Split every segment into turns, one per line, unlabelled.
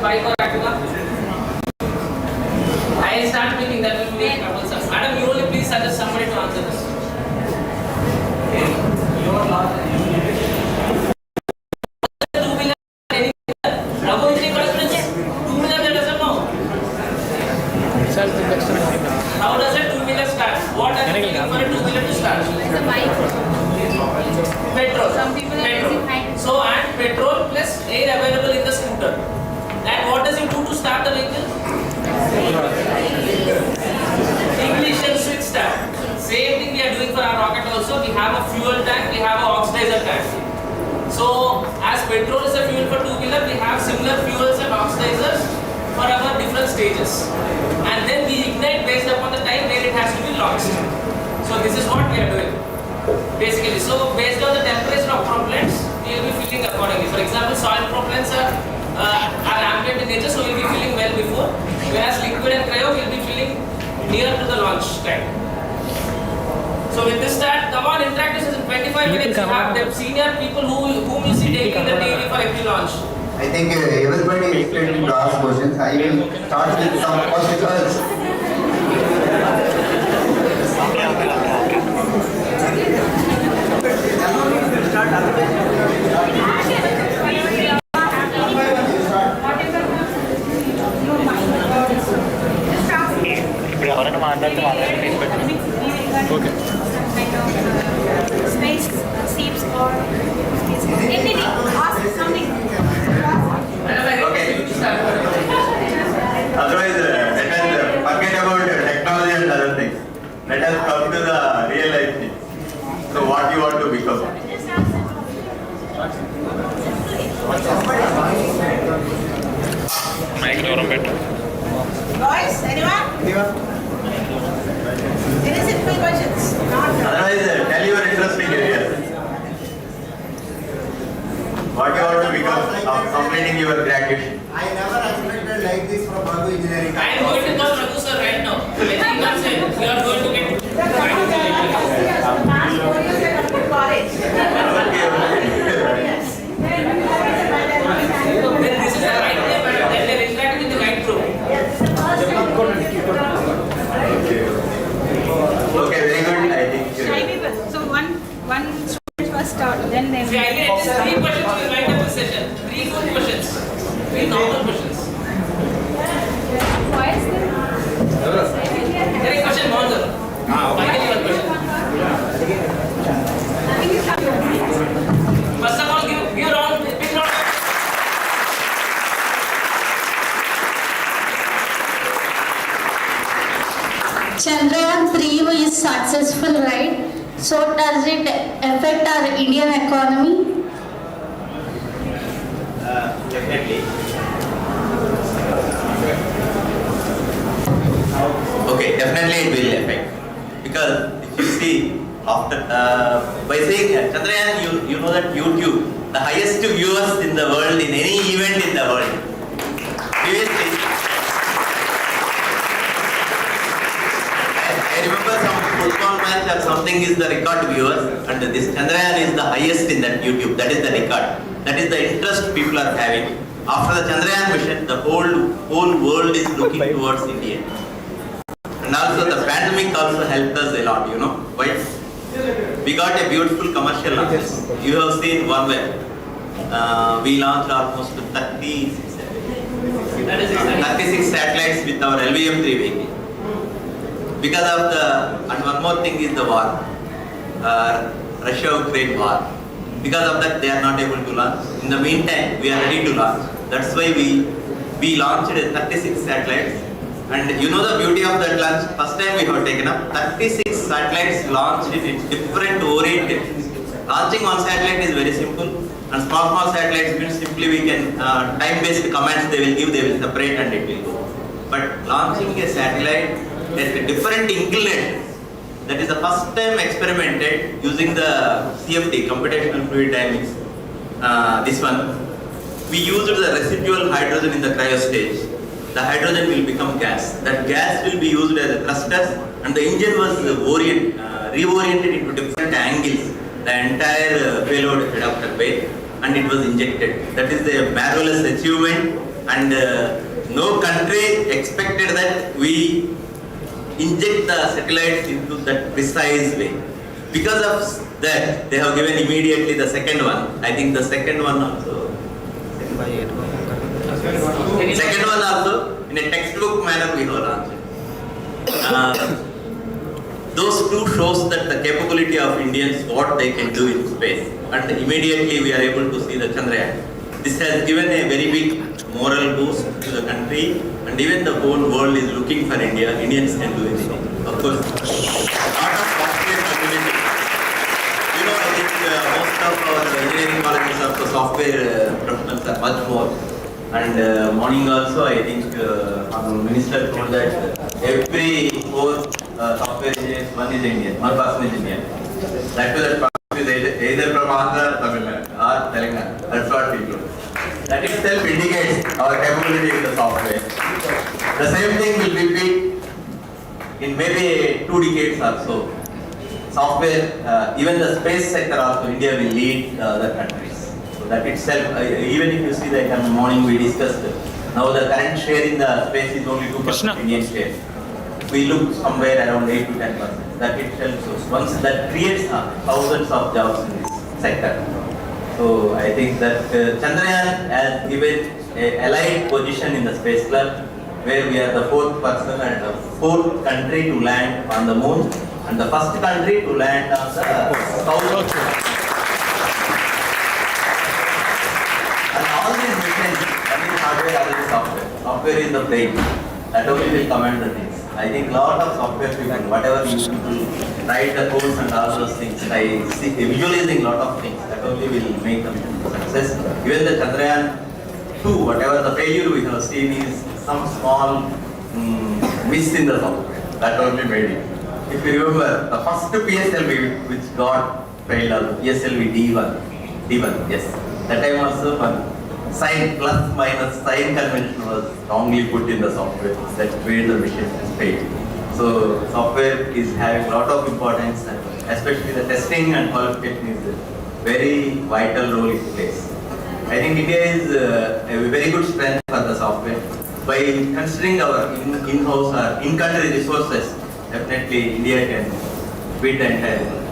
bike or Activa? I start speaking, that will make troublesome. Madam, you only please suggest somebody to answer this. Two-wheeler, Raghu Engineering College, two-wheeler that doesn't know. How does a two-wheeler start? What are you looking for a two-wheeler to start?
The bike.
Petrol.
Some people are using hydrogen.
So, and petrol plus air available in the scooter. And what does it do to start the vehicle? Ignition switch start. Same thing we are doing for our rocket also. We have a fuel tank, we have an oxidizer tank. So, as petrol is a fuel for two-wheeler, we have similar fuels and oxidizers for our different stages. And then we ignite based upon the time where it has to be launched. So, this is what we are doing. Basically, so based on the temperature of propellants, we will be filling accordingly. For example, solid propellants are ambient in nature, so we will be filling well before. Whereas liquid and cryo will be filling near to the launch time. So with this start, come on, interactive session. 25 minutes. You have the senior people whom you see taking the TV for every launch.
I think everybody is expecting to ask questions. I will start with some questions.
Space seeps or anything. Ask something.
Okay. Otherwise, let us forget about technology and other things. Let us come to the real life things. So, what you want to become?
Boys, anyone? Very simple questions.
Otherwise, tell your interesting areas. What you want to become after completing your graduation?
I never expected like this from Raghu Engineering
I am going to call Raghu sir right now. When he comes in, you are going to get
Last 4 years I went to college. Yes.
then this is the right time, madam. Then they are interacting with the right group.
Okay, very good. I think.
Shy people. So one student first start, then they
See, I need at least 3 questions to write up this session. 3 good questions. 3 normal questions.
Why is there?
Any question, Monzer? Finally, one question. First of all, give your own big round.
Chandrayaan 3 is successful, right? So does it affect our Indian economy?
Definitely. Okay, definitely it will affect. Because if you see, after by saying Chandrayaan, you know that YouTube, the highest viewers in the world in any event in the world. Previously, I remember some football match or something is the record viewers, and this Chandrayaan is the highest in that YouTube. That is the record. That is the interest people are having. After the Chandrayaan mission, the whole world is looking towards India. And also the pandemic also helped us a lot, you know. Why? We got a beautiful commercial launch. You have seen OneWeb. We launched almost 36 satellites with our LVM-3 vehicle. Because of and one more thing is the war. Russia-Ukraine war. Because of that, they are not able to launch. In the meantime, we are ready to launch. That's why we launched 36 satellites. And you know the beauty of that launch? First time we have taken up 36 satellites launched in different oriented. Launching one satellite is very simple. And small satellites means simply we can, time-based commands they will separate and it will go. But launching a satellite at a different inclination, that is the first time experimented using the CFD, computational fluid dynamics. This one, we used the residual hydrogen in the cryo stage. The hydrogen will become gas. That gas will be used as a thrusters, and the engine was reoriented into different angles. The entire payload head after way, and it was injected. That is the marvelous achievement and no country expected that we inject the satellites into that precise way. Because of that, they have given immediately the second one. I think the second one also in a textbook manner we have launched. Those two shows that the capability of Indians, what they can do in space, and immediately we are able to see the Chandrayaan. This has given a very big moral boost to the country, and even the whole world is looking for India. Indians can do anything. Of course, lot of software community. You know, I think most of our engineering colleges of the software professionals are much more. And morning also, I think our minister told that every 4 software engineers, one is Indian, one person is Indian. That person is either from Andhra or Tamil Nadu or Telangana. That's what we do. That itself indicates our capability in the software. The same thing will repeat in maybe 2 decades or so. Software, even the space sector also, India will lead the other countries. So that itself, even if you see that morning we discussed, now the current share in the space is only 2% Indian share. We look somewhere around 8 to 10%. That itself shows. Once that creates thousands of jobs in this sector. So I think that Chandrayaan has given a allied position in the space club, where we are the 4th person and the 4th country to land on the moon, and the 1st country to land on the south. And all these missions, running hardware, other software. Software is the brain. That only will command the things. I think lot of software people, whatever you people write the codes and all those things, I see visualizing lot of things. That only will make them success. Even the Chandrayaan 2, whatever the failure we have seen is some small miss in the software. That only made it. If you remember, the first PSLV which got failed, PSLV D1, yes. That time also sign plus minus sign convention was wrongly put in the software. That made the machine fail. So software is having a lot of importance, and especially the testing and qualification is a very vital role it plays. I think India is a very good strength for the software. By considering our in-house or in-country resources, definitely India can beat the entire world.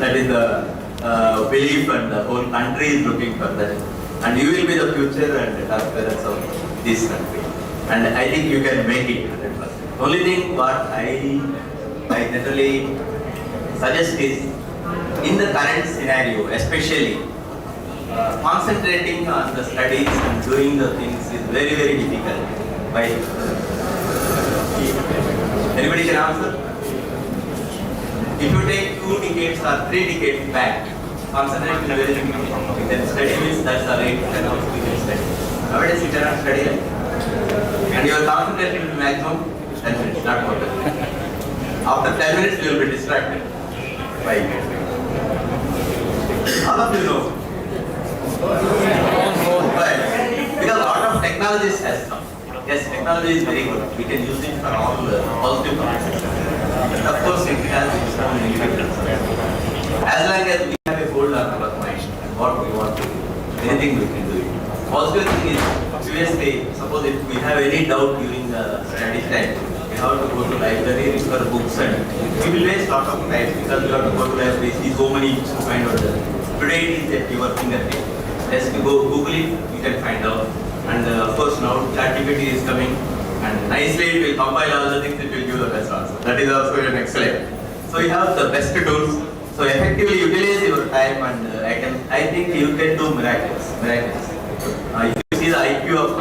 That is the belief, and the whole country is looking for that. And you will be the future and the transparents of this country. And I think you can make it 100%. Only thing what I generally suggest is, in the current scenario, especially, concentrating on the studies and doing the things is very, very difficult. Why? Anybody can answer? If you take 2 decades or 3 decades back, concentration is very difficult. Then study means that's the rate and also we can study. Nowadays you cannot study like. And your concentration is maximum 10 minutes, not more than that. After 10 minutes you will be distracted. Why? All of you know. Why? Because a lot of technologies has come. Yes, technology is very good. We can use it for all positive purposes. But of course it has some negatives. As long as we have a hold on our mind and what we want to do, anything we can do it. Positive thing is, seriously, suppose if we have any doubt during the study time, we have to go to library, refer books, and we will waste lot of time because we have to go to library, see so many books to find out. Today it is at your fingertip. Just go Google it, you can find out. And of course now ChatGPT is coming, and nicely it will compile all the things, it will give the best answer. That is also an excellent. So you have the best tools. So effectively utilize your time, and I think you can do miracles. If you see the IQ of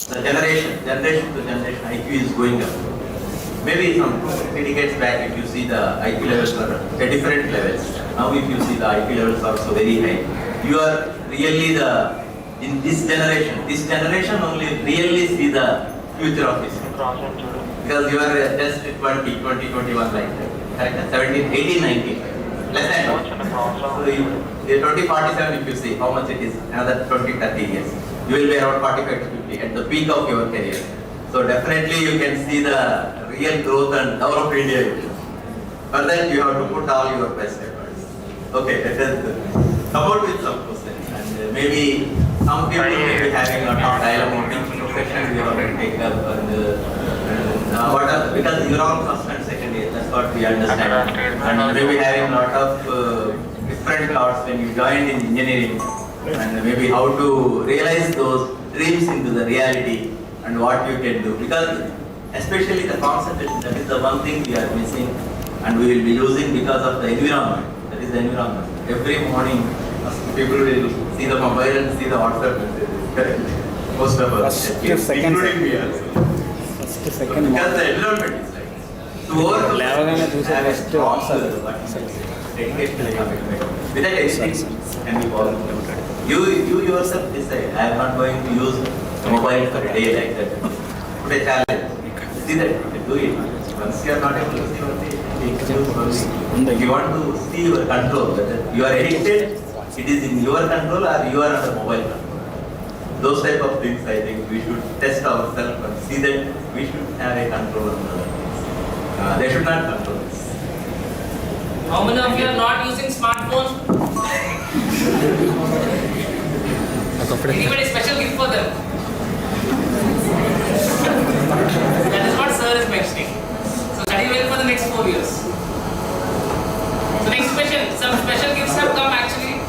the generation to generation, IQ is going up. Maybe some 3 decades back, if you see the IQ levels were at different levels. Now if you see the IQ levels are so very high, you are really in this generation only really see the future of this. Because you are just 20, 21 like that. Correct? 17, 18, 19. Less than 20. So you 2047, if you see how much it is, another 20, 30 years. You will be around 45 to 50 at the peak of your career. So definitely you can see the real growth and develop India. For that you have to put all your best efforts. Okay, let us come out with some questions, and maybe some people may be having a lot of dilemma, which sessions we have to take up, because you're all first and second year, that's what we understand. And maybe having a lot of different thoughts when you joined in engineering, and maybe how to realize those dreams into the reality and what you can do. Because especially the concentration, that is the one thing we are missing and we will be losing because of the environment. That is the environment. Every morning, people will see the mobile and see the WhatsApp messages. Correct? Most of us, including me also. Because the environment is like this. To overcome have a strong dedication and commitment. Without anything can be possible. You yourself decide, I am not going to use mobile for a day like that. Put a challenge. See that, do it. Once you are not able to see one thing, if you want to see your control, whether you are addicted, it is in your control or you are under mobile control. Those type of things I think we should test ourselves and see that we should have a control on the things. They should not control us.
How many of you are not using smartphones? Anybody special gift for them? That is what sir is mentioning. So study well for the next 4 years. So next question, some special gifts have come actually.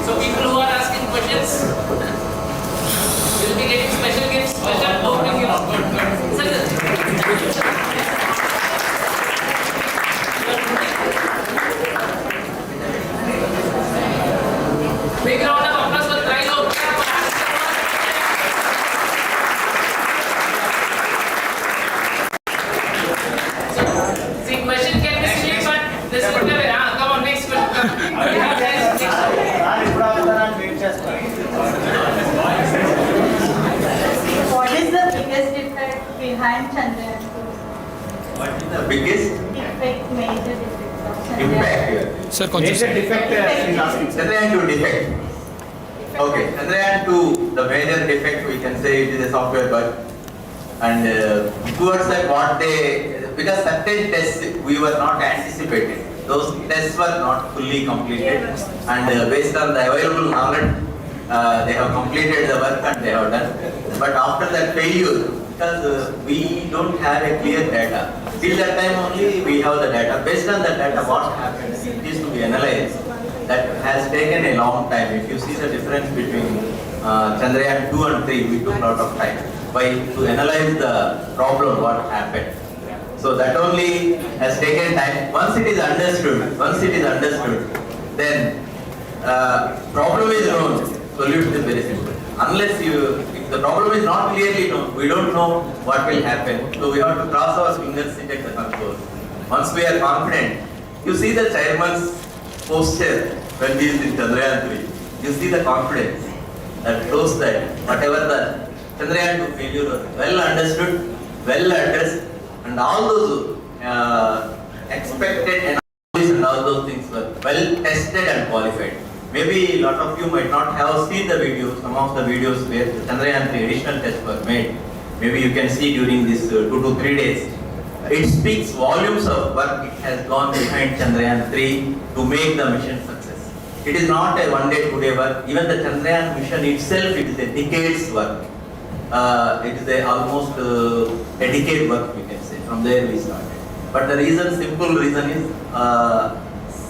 So people who are asking questions will be getting special gifts, special opening gifts. Good. Big round of applause for Trilo. See, question can be straight, but this will be come on, next question.
What is the biggest defect behind Chandrayaan 2?
What is the biggest
Defect, major defect of Chandrayaan?
impact here?
Sir, major defect is asking.
Chandrayaan 2 defect. Okay, Chandrayaan 2, the major defect we can say it is a software bug. And towards that what they, because certain tests we were not anticipated. Those tests were not fully completed. And based on the available knowledge, they have completed the work and they have done. But after that failure, because we don't have a clear data. Till that time only we have the data. Based on the data, what happened, it is to be analyzed. That has taken a long time. If you see the difference between Chandrayaan 2 and 3, we took a lot of time. Why? To analyze the problem, what happened. So that only has taken time. Once it is understood, then problem is known, solution is very simple. Unless if the problem is not clearly known, we don't know what will happen. So we have to cross our fingers and take the control. Once we are confident, you see the chairman's posture when he is in Chandrayaan 3. You see the confidence that shows that whatever the Chandrayaan 2 failure was well understood, well addressed, and all those expected and all those things were well tested and qualified. Maybe a lot of you might not have seen the videos, some of the videos where the Chandrayaan 3 additional tests were made. Maybe you can see during this 2 to 3 days. It speaks volumes of work it has gone behind Chandrayaan 3 to make the mission success. It is not a 1 day, 2 day work. Even the Chandrayaan mission itself, it is a decade's work. It is almost a decade work, we can say. From there we started. But the reason, simple reason is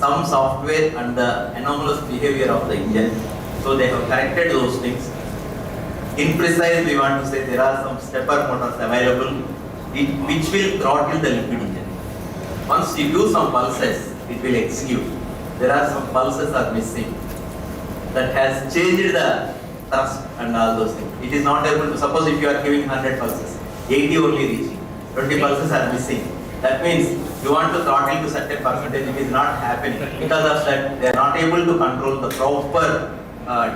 some software and the anomalous behavior of the engine. So they have corrected those things. In precise, we want to say there are some stepper motors available which will throttle the liquid engine. Once you do some pulses, it will execute. There are some pulses are missing. That has changed the thrust and all those things. It is not able to, suppose if you are giving 100 pulses, 80 only reaching, 20 pulses are missing. That means you want to throttle to certain percentage, it is not happening. Because of that, they are not able to control the proper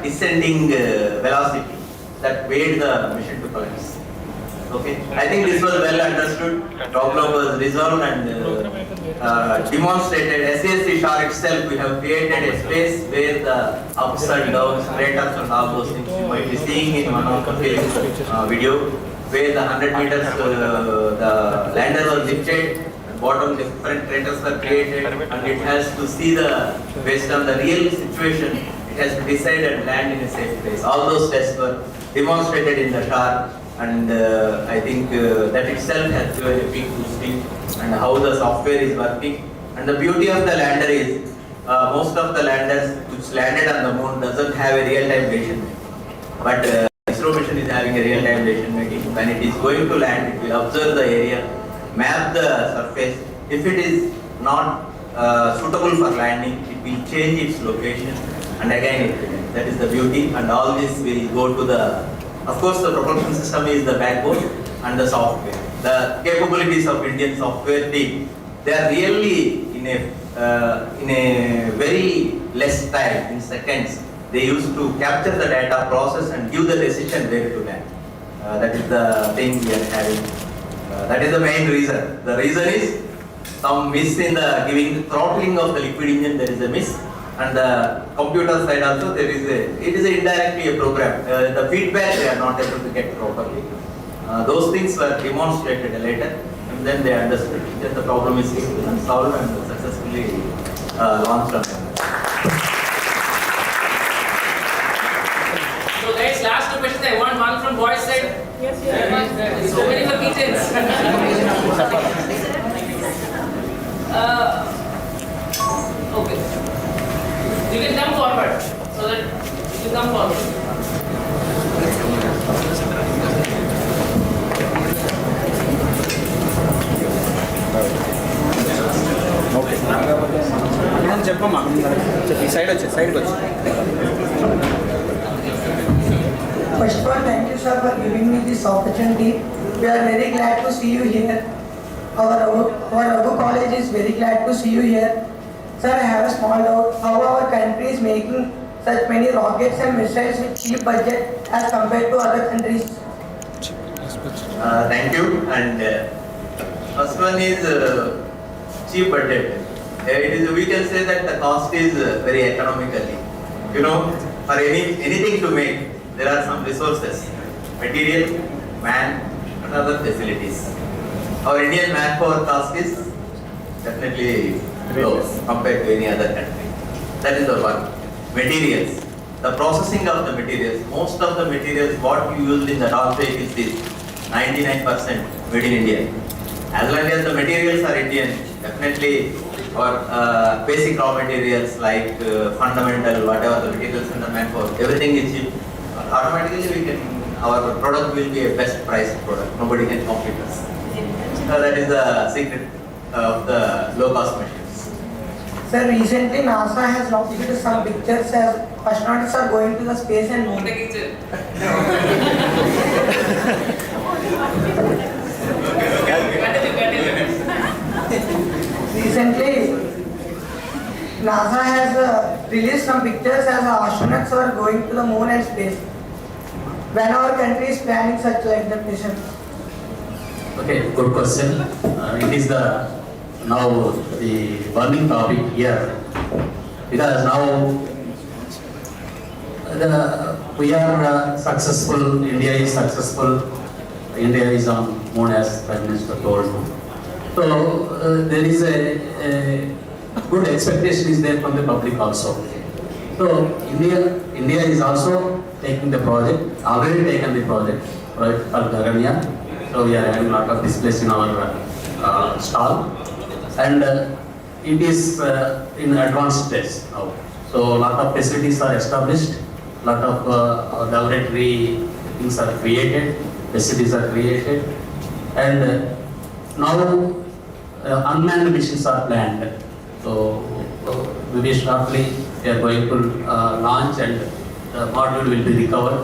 descending velocity that made the machine to collapse. Okay, I think this was well understood. Problem was resolved and demonstrated. SASC shore itself, we have created a space where the ups and downs, craters and all those things you might be seeing in one of the video, where the 100 meters the lander was lifted, bottom different craters were created, and it has to see the based on the real situation. it has to decide and land in a safe place. All those tests were demonstrated in the SHAR, and I think that itself has given a big boosting and how the software is working. And the beauty of the lander is most of the landers which landed on the moon doesn't have a real-time decision making. But ISRO mission is having a real-time decision making. When it is going to land, it will observe the area, map the surface. If it is not suitable for landing, it will change its location, and again it will land. That is the beauty, and all this will go to the, of course the propulsion system is the backbone, and the software. The capabilities of Indian software team, they are really in a very less time, in seconds. They used to capture the data, process and give the decision where to land. That is the thing we are having. That is the main reason. The reason is some miss in the giving throttling of the liquid engine, there is a miss. And the computer side also there is it is indirectly a program. The feedback they are not able to get properly. Those things were demonstrated later, and then they understood that the problem is solved and successfully launched on them.
So guys, last two questions. I want one from boys side.
Yes,
So many for kitchens. Okay. You can come forward so that you can come forward.
Okay మనం చెప్పమ్మా చెప్పి సైడ్కి వచ్చి
First of all, thank you, sir, for giving me this opportunity. We are very glad to see you here. Our Raghu College is very glad to see you here. Sir, I have a small doubt. How our country is making such many rockets and missiles with cheap budget as compared to other countries?
Thank you. And first one is cheap budget. We can say that the cost is very economically. You know, for anything to make, there are some resources, material, man, and other facilities. Our Indian manpower cost is definitely low compared to any other country. That is the one. Materials. The processing of the materials, most of the materials what you used in the raw vehicles is 99% made in India. As long as the materials are Indian, definitely our basic raw materials like fundamental, whatever the materials and the manpower, everything is cheap. Automatically our product will be a best price product. Nobody can compete us. That is the secret of the low cost machines.
Sir, recently NASA has launched some pictures as astronauts are going to the space and moon.
What a kitchen. Continue.
Recently, NASA has released some pictures as astronauts are going to the moon and space. When our country is planning such like that mission?
Okay, good question. It is now the burning topic here, because now we are successful. India is successful. India is on moon, as Prime Minister told. So there is a good expectation is there from the public also. So India is also taking the project, already taken the project for Gaganyaan. So we are having a lot of displays in our stall, and it is in advanced stage now. So a lot of facilities are established, a lot of laboratory things are created, facilities are created, and now unmanned missions are planned. So maybe shortly we are going to launch, and the module will be recovered.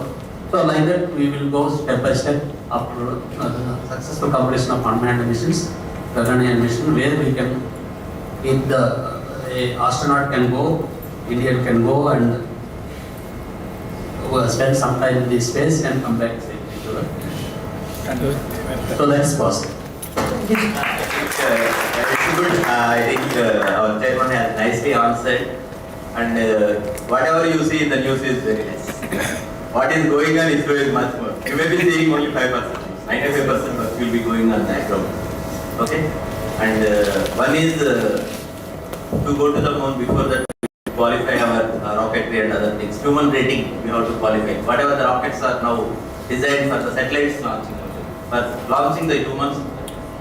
So like that we will go step by step after successful completion of unmanned missions, Gaganyaan mission, where we can, if the astronaut can go, Indian can go and spend some time in the space and come back safely to the country. So that's possible.
It's good. I think our chairman has nicely answered, and whatever you see in the news is very less. What is going on is much more. You may be seeing only 5%. 95% work will be going on background. Okay? And one is to go to the moon. Before that, we qualify our rocketry and other things. human rating we have to qualify. Whatever the rockets are now designed for the satellites launching. For launching the humans,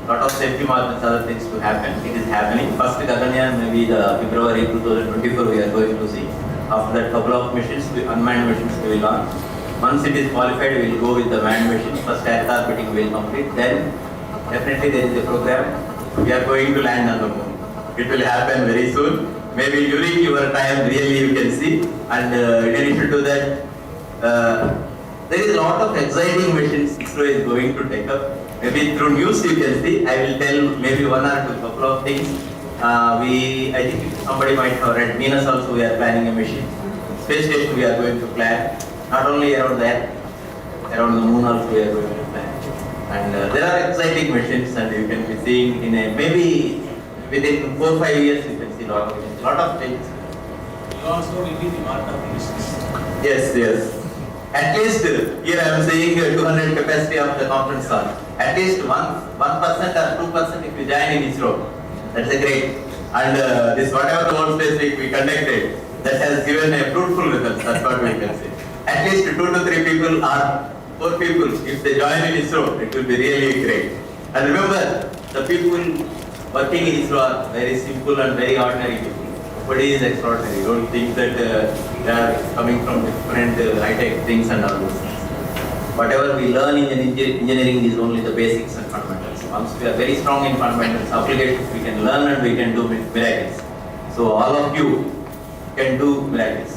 lot of safety margins, other things to happen. It is happening. First Gaganyaan, maybe the February 2024 we are going to see. After that, couple of missions, unmanned missions we will launch. Once it is qualified, we will go with the manned missions. First Earth orbiting we will complete. Then definitely there is a program. We are going to land on the moon. It will happen very soon. Maybe during your time, really you can see. And in addition to that, there is a lot of exciting missions ISRO is going to take up. Maybe through news you can see. I will tell maybe one or two couple of things. I think somebody might have read. Venus also we are planning a mission. Space station we are going to plan. Not only around the Earth, around the moon also we are going to plan. And there are exciting missions, and you can be seeing in a maybe within 4-5 years you can see lot of things.
You also will be the mark of missions.
Yes, yes. At least here I am saying 200 capacity of the conference hall. At least 1% or 2% if you join in ISRO. That's a great. And this whatever the World Space Week we conducted, that has given a fruitful results. That's what we can say. At least 2 to 3 people or 4 people, if they join in ISRO, it will be really great. And remember, the people working in ISRO are very simple and very ordinary people. Nobody is extraordinary. Don't think that they are coming from different high-tech things and all those things. Whatever we learn in engineering is only the basics and fundamentals. Once we are very strong in fundamentals, applications, we can learn and we can do miracles. So all of you can do miracles.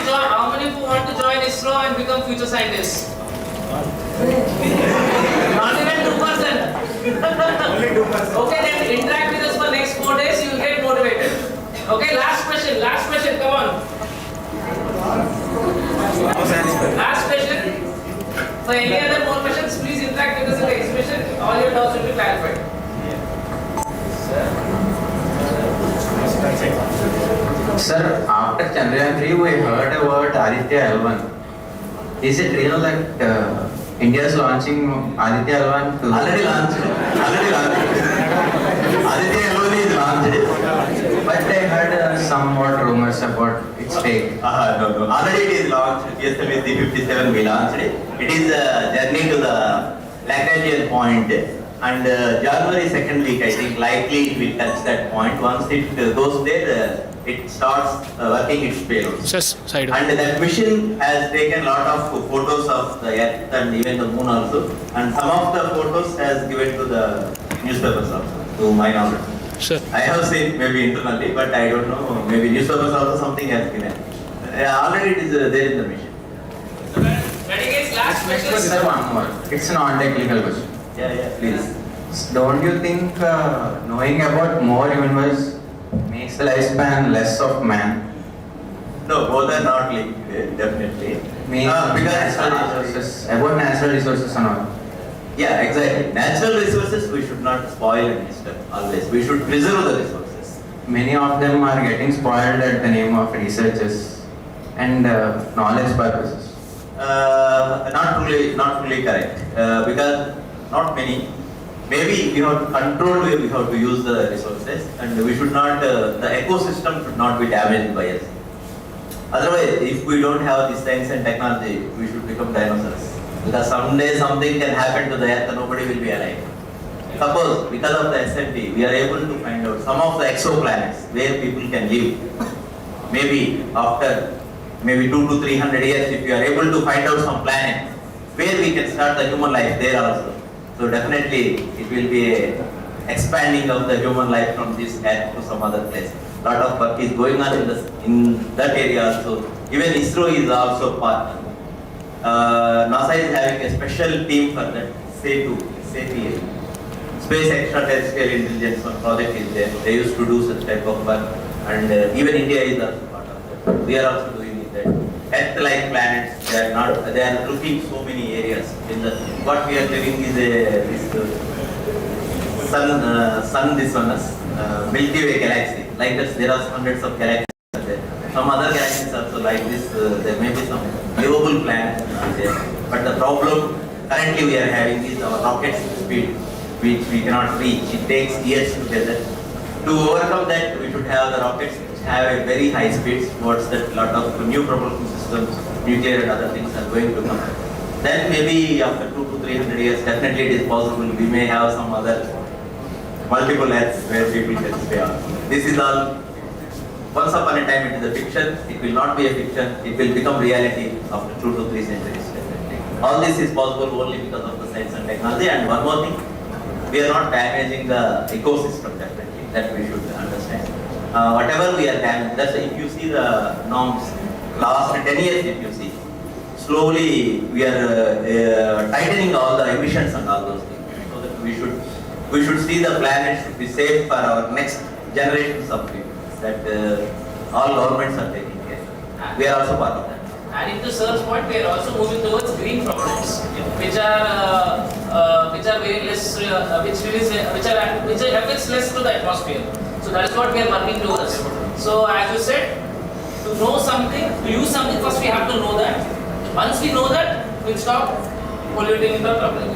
How many of you want to join ISRO and become future scientists? Not even 2%.
Only 2%.
Okay, then interact with us for next 4 days, you will get motivated. Okay, last question, come on. Last question. For any other more questions, please interact with us in the exhibition. All your doubts will be clarified.
Sir, after Chandrayaan 3, we heard about Aditya L1. Is it real that India is launching Aditya L1?
Already launched. Aditya L1 is launched.
But I heard somewhat rumors about its fake.
No. Already it is launched. GSLV 357 we launched it. It is a journey to the Lagrangian point. And January 2nd week, I think likely it will touch that point. Once it goes there, it starts working its payload. And that mission has taken a lot of photos of the Earth and even the moon also. And some of the photos has given to the newspapers also, to my knowledge.
Sure.
I have seen maybe internally, but I don't know. Maybe newspapers also something has given. Already it is there in the mission.
Renegades, last question.
Sir, one more. It's a non-technical question.
Yeah, please.
Don't you think knowing about more universe makes the lifespan less of man?
No, both are not linked, definitely.
Because about natural resources and all.
Yeah, exactly. Natural resources we should not spoil and disturb always. We should preserve the resources.
Many of them are getting spoiled at the name of researches and knowledge purposes.
Not fully correct. Because not many. Maybe we have to control where we have to use the resources, and we should not. The ecosystem should not be damaged by us. Otherwise, if we don't have this science and technology, we should become dinosaurs. Because someday something can happen to the earth and nobody will be alive. Suppose because of the SMT, we are able to find out some of the exoplanets where people can live. Maybe after 200 to 300 years, if we are able to find out some planet where we can start the human life there also. So definitely it will be a expanding of the human life from this earth to some other place. Lot of work is going on in that area also. Even ISRO is also part. NASA is having a special team for that. SETI. Space Extraterrestrial Intelligence project is there. They used to do such type of work, and even India is also part of that. We are also doing that. Earth-like planets, they are looking so many areas. What we are living is this sun, this one is Milky Way galaxy. Like this, there are hundreds of galaxies there. Some other galaxies also like this. There may be some livable planets there. But the problem currently we are having is our rocket speed, which we cannot reach. It takes years to get there. To overcome that, we should have the rockets which have a very high speeds. Towards that, lot of new propulsion systems, nuclear and other things are going to come. Then maybe after 200 to 300 years, definitely it is possible we may have some other multiple Earths where people can stay on. This is all once upon a time it is a fiction. It will not be a fiction. It will become reality after 2 to 3 centuries. Definitely. All this is possible only because of the science and technology. And one more thing, we are not damaging the ecosystem. Definitely, that we should understand. Whatever we are damaging, that's if you see the norms last 10 years, if you see. Slowly we are tightening all the emissions and all those things, so that we should see the planet should be safe for our next generations of people. That all governments are taking care. We are also part of that.
Adding to Sir's point, we are also moving towards green propellants, which are very less, which affects less to the atmosphere. So that is what we are working towards. So as you said, to know something, to use something, first we have to know that. Once we know that, we'll stop polluting the problem.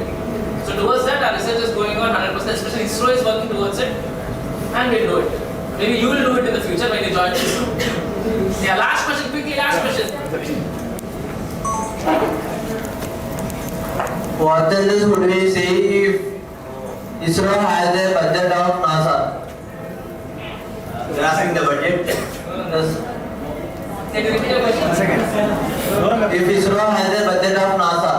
So towards that, our research is going on 100%, especially ISRO is working towards it, and we'll do it. Maybe you will do it in the future when you join ISRO. Yeah, last question, quickly, last question.
What else would we say if ISRO has a budget of NASA?
You're asking the budget?
Yes.
Can you repeat your question?
If ISRO has a budget of NASA,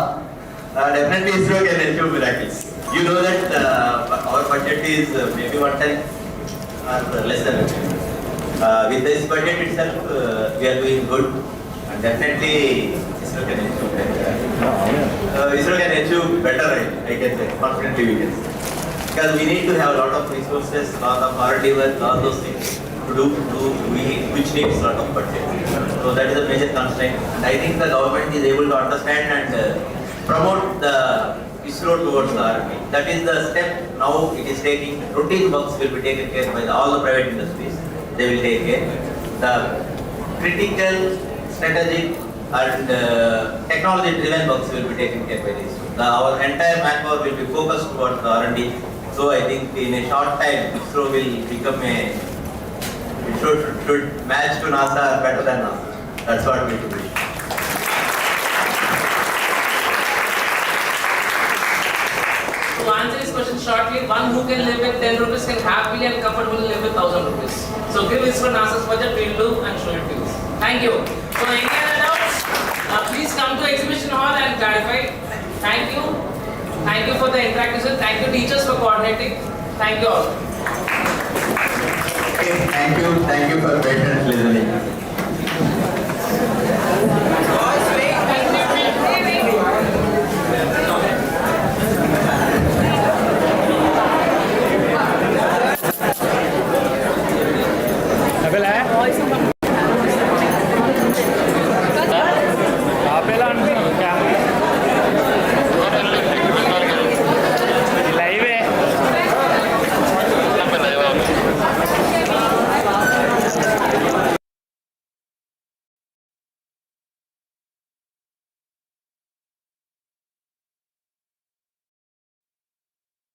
Definitely ISRO can achieve miracles. You know that our budget is maybe 1/10 or less than 1/10. With this budget itself, we are doing good, and definitely ISRO can achieve better. ISRO can achieve better, I can say, confidently we can say. Because we need to have a lot of resources, a lot of R&D work, all those things to do which needs a lot of budget. So that is a major constraint, and I think the government is able to understand and promote the ISRO towards the R&D. That is the step now it is taking. Routine works will be taken care by all the private industries. They will take care. The critical, strategic and technology-driven works will be taken care by the ISRO. Our entire manpower will be focused towards the R&D. So I think in a short time, ISRO will become it should match to NASA or better than NASA. That's what we should do.
To answer this question shortly, one who can live with 10 rupees can happily and comfortably live with 1,000 rupees. So give ISRO NASA's budget, we'll do and show it to you. Thank you. So any other doubts? Please come to exhibition hall and clarify. Thank you. Thank you for the interaction. Thank you teachers for coordinating. Thank you all.
Okay, thank you for patiently listening.